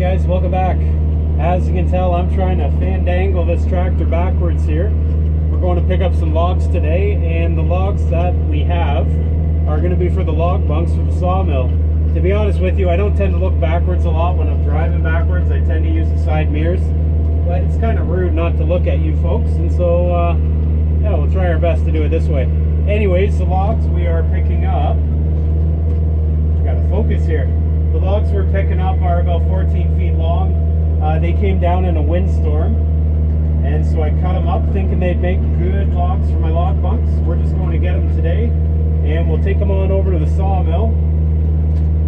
guys, welcome back. As you can tell, I'm trying to fandangle this tractor backwards here. We're going to pick up some logs today, and the logs that we have are going to be for the log bunks for the sawmill. To be honest with you, I don't tend to look backwards a lot when I'm driving backwards. I tend to use the side mirrors, but it's kind of rude not to look at you folks, and so yeah, we'll try our best to do it this way. Anyways, the logs we are picking up, got to focus here. The logs we're picking up are about 14 feet long. They came down in a windstorm, and so I cut them up thinking they'd make good logs for my log bunks. We're just going to get them today, and we'll take them on over to the sawmill.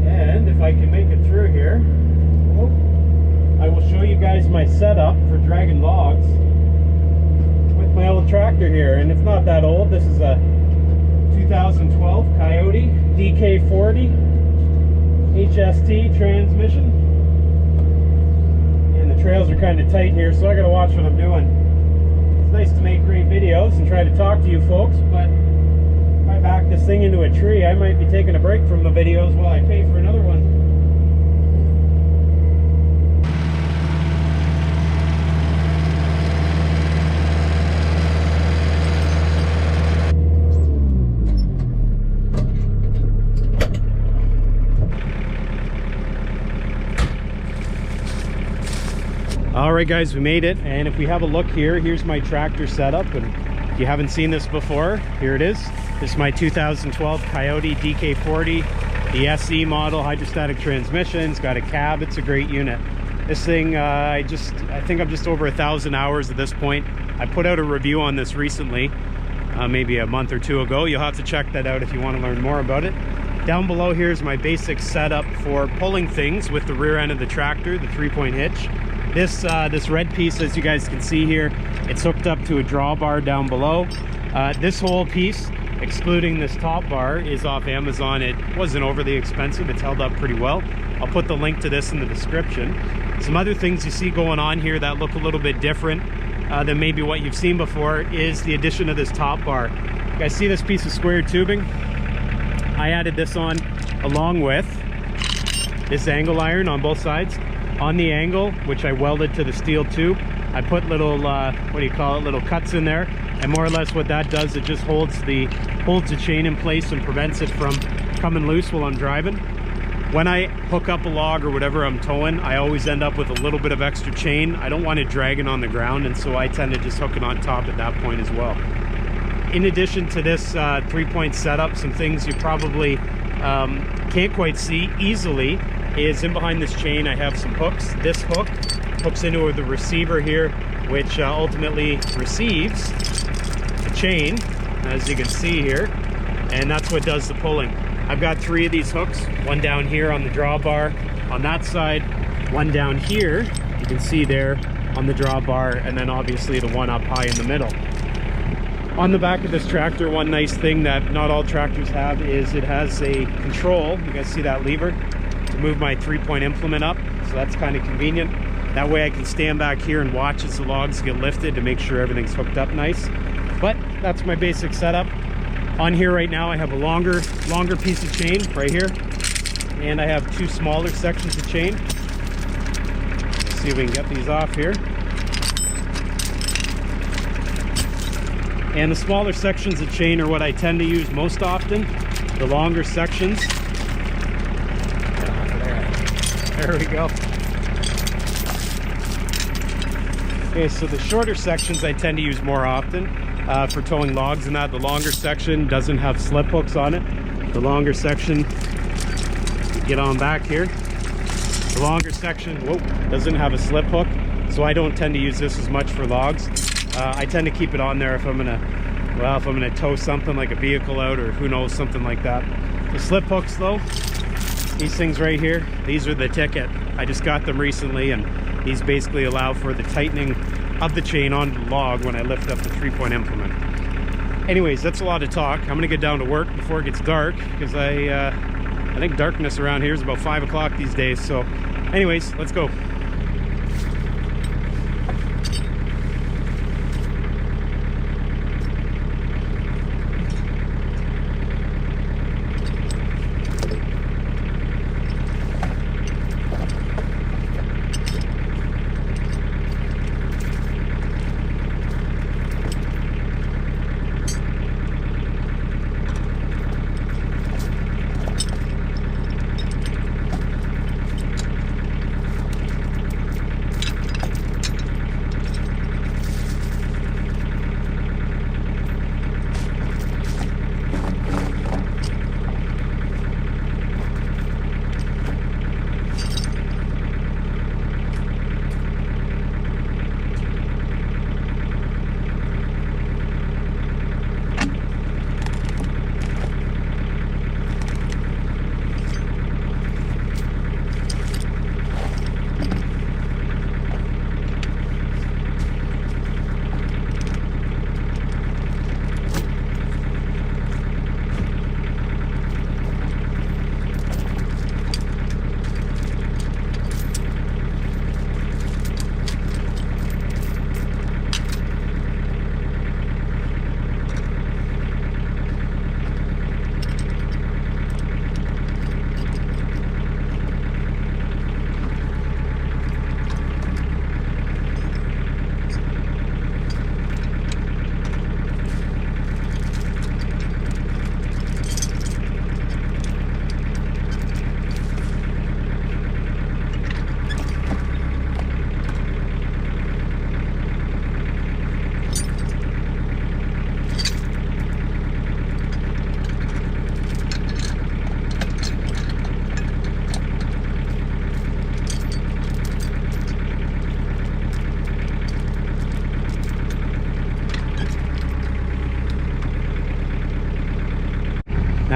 And if I can make it through here, I will show you guys my setup for dragging logs with my old tractor here. And it's not that old. This is a 2012 Kioti DK40se HST transmission. And the trails are kind of tight here, so I gotta watch what I'm doing. It's nice to make great videos and try to talk to you folks, but if I back this thing into a tree, I might be taking a break from the videos while I pay for another one. Alright guys, we made it, and if we have a look here, here's my tractor setup. And if you haven't seen this before, here it is. This is my 2012 Kioti DK40, the SE model, hydrostatic transmission. It's got a cab. It's a great unit. This thing, I think I'm just over 1,000 hours at this point. I put out a review on this recently, maybe a month or two ago. You'll have to check that out if you want to learn more about it. Down below here is my basic setup for pulling things with the rear end of the tractor, the 3-point hitch. This red piece, as you guys can see here, it's hooked up to a drawbar down below. This whole piece, excluding this top bar, is off Amazon. It wasn't overly expensive. It's held up pretty well. I'll put the link to this in the description. Some other things you see going on here that look a little bit different than maybe what you've seen before is the addition of this top bar. You guys see this piece of square tubing? I added this on along with this angle iron on both sides. On the angle, which I welded to the steel tube, I put little little cuts in there, and more or less what that does, it just holds the chain in place and prevents it from coming loose while I'm driving. When I hook up a log or whatever I'm towing, I always end up with a little bit of extra chain. I don't want it dragging on the ground, and so I tend to just hook it on top at that point as well. In addition to this 3-point setup, some things you probably can't quite see easily is in behind this chain I have some hooks. This hook hooks into the receiver here, which ultimately receives the chain, as you can see here, and that's what does the pulling. I've got 3 of these hooks, one down here on the drawbar on that side, one down here, you can see there on the drawbar, and then obviously the one up high in the middle. On the back of this tractor, one nice thing that not all tractors have is it has a control. You guys see that lever? To move my 3-point implement up, so that's kind of convenient. That way I can stand back here and watch as the logs get lifted to make sure everything's hooked up nice. But that's my basic setup. On here right now I have a longer piece of chain right here, and I have 2 smaller sections of chain. Let's see if we can get these off here. And the smaller sections of chain are what I tend to use most often. The longer sections, there we go. Okay, so the shorter sections I tend to use more often for towing logs and that. The longer section doesn't have slip hooks on it. The longer section, get on back here. The longer section, doesn't have a slip hook, so I don't tend to use this as much for logs. I tend to keep it on there if I'm gonna tow something like a vehicle out, or who knows, something like that. The slip hooks though, these things right here, these are the ticket. I just got them recently, and these basically allow for the tightening of the chain onto the log when I lift up the 3-point implement. Anyways, that's a lot of talk. I'm gonna get down to work before it gets dark, because I think darkness around here is about 5 o'clock these days. So anyways, let's go.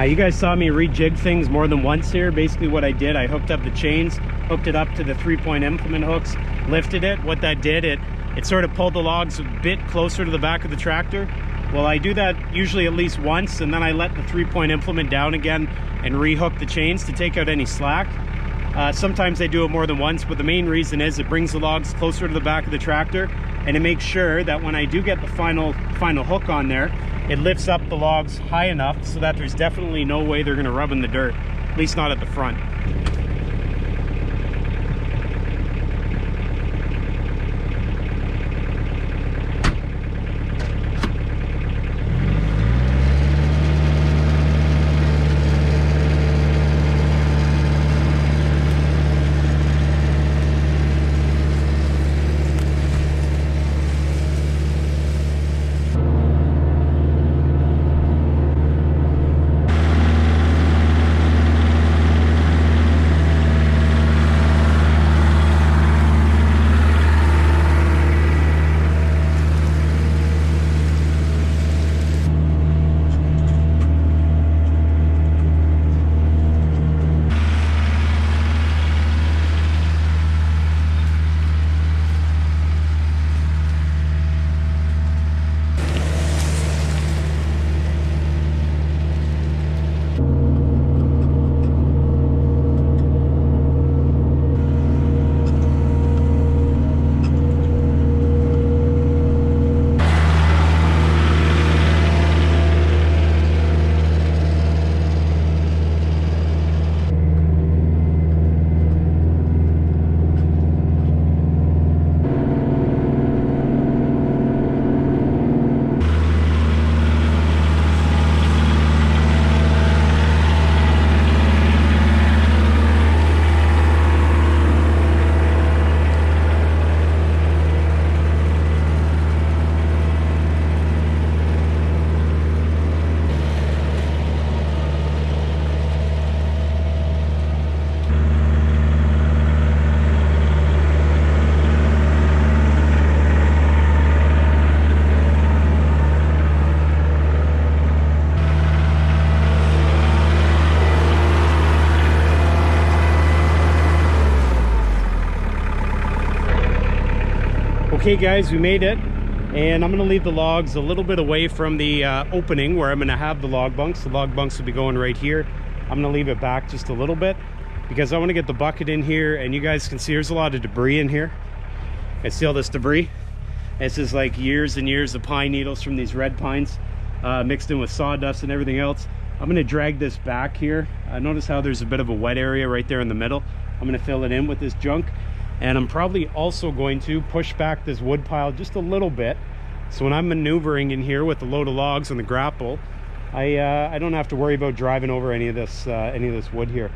Now you guys saw me rejig things more than once here. Basically what I did, I hooked up the chains, hooked it up to the 3-point implement hooks, lifted it. What that did, it sort of pulled the logs a bit closer to the back of the tractor. Well, I do that usually at least once, and then I let the 3-point implement down again and rehook the chains to take out any slack. Sometimes I do it more than once, but the main reason is it brings the logs closer to the back of the tractor, and it makes sure that when I do get the final hook on there, it lifts up the logs high enough so that there's definitely no way they're going to rub in the dirt, at least not at the front. Okay guys, we made it, and I'm gonna leave the logs a little bit away from the opening where I'm gonna have the log bunks. The log bunks will be going right here. I'm gonna leave it back just a little bit because I want to get the bucket in here, and you guys can see there's a lot of debris in here. I see all this debris. This is like years and years of pine needles from these red pines mixed in with sawdust and everything else. I'm gonna drag this back here. Notice how there's a bit of a wet area right there in the middle. I'm gonna fill it in with this junk. And I'm probably also going to push back this wood pile just a little bit, so when I'm maneuvering in here with the load of logs and the grapple, I don't have to worry about driving over any of this wood here.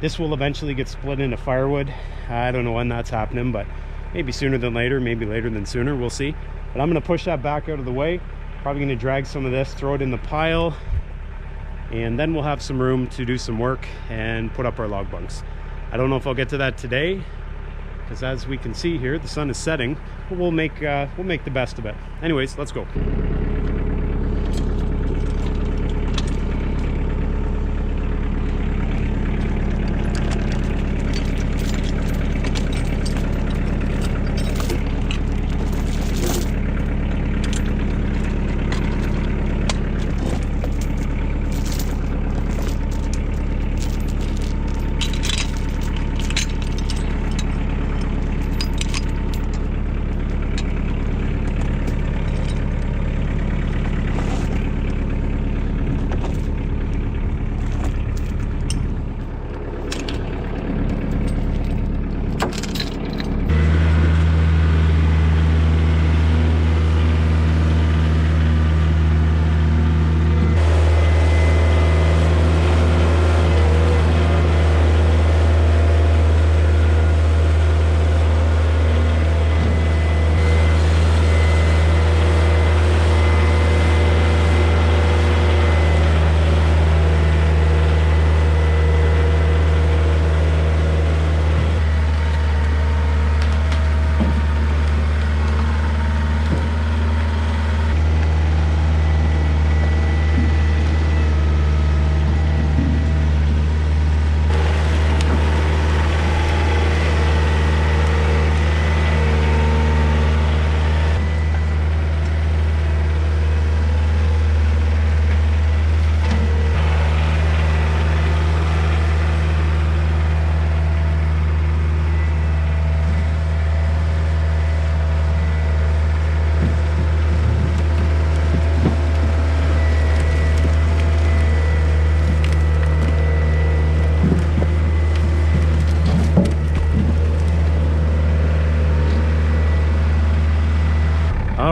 This will eventually get split into firewood. I don't know when that's happening, but maybe sooner than later, maybe later than sooner, we'll see. But I'm going to push that back out of the way. Probably going to drag some of this, throw it in the pile, and then we'll have some room to do some work and put up our log bunks. I don't know if I'll get to that today, because as we can see here, the sun is setting, but we'll make the best of it. Anyways, let's go.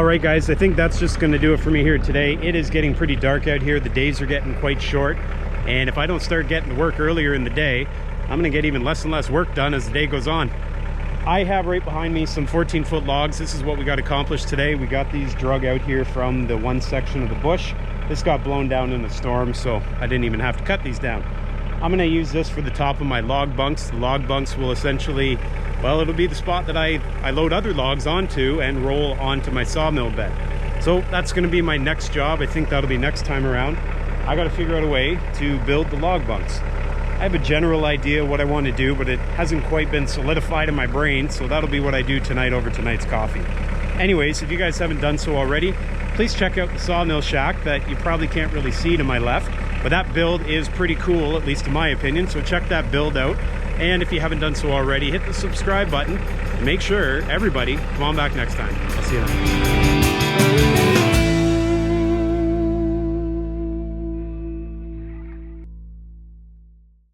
Alright guys, I think that's just going to do it for me here today. It is getting pretty dark out here. The days are getting quite short. And if I don't start getting to work earlier in the day, I'm going to get even less and less work done as the day goes on. I have right behind me some 14-foot logs. This is what we got accomplished today. We got these drug out here from the one section of the bush. This got blown down in a storm, so I didn't even have to cut these down. I'm going to use this for the top of my log bunks. The log bunks will essentially, well, it'll be the spot that I load other logs onto and roll onto my sawmill bed. So that's going to be my next job. I think that'll be next time around. I got to figure out a way to build the log bunks. I have a general idea what I want to do, but it hasn't quite been solidified in my brain, so that'll be what I do tonight over tonight's coffee. Anyways, if you guys haven't done so already, please check out the sawmill shack that you probably can't really see to my left, but that build is pretty cool, at least in my opinion, so check that build out. And if you haven't done so already, hit the subscribe button and make sure everybody come on back next time. I'll see you then.